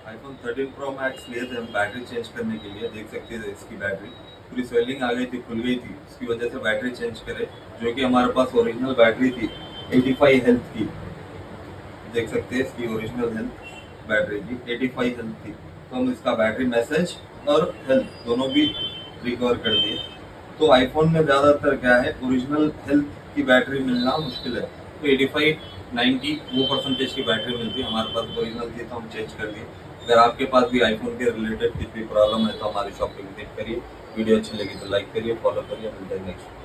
IPhone 13 pro max लिए थे हम बैटरी चेंज करने के लिए। देख सकते हैं इसकी बैटरी पूरी स्वेलिंग आ गई थी, खुल गई थी, इसकी वजह से बैटरी चेंज करे, जो कि हमारे पास ओरिजिनल बैटरी थी 85 हेल्थ की। देख सकते हैं इसकी ओरिजिनल हेल्थ बैटरी की 85 हेल्थ थी, तो हम इसका बैटरी मैसेज और हेल्थ दोनों भी रिकवर कर दिए। तो आईफोन में ज़्यादातर क्या है, ओरिजिनल हेल्थ की बैटरी मिलना मुश्किल है, तो 85 90 वो परसेंटेज की बैटरी मिलती है। हमारे पास ओरिजिनल थी तो हम चेंज कर दिए। अगर आपके पास भी आईफोन के रिलेटेड किसी भी प्रॉब्लम है तो हमारी शॉप पे विजिट करिए। वीडियो अच्छी लगी तो लाइक करिए, फॉलो करिए। मिलते हैं नेक्स्ट।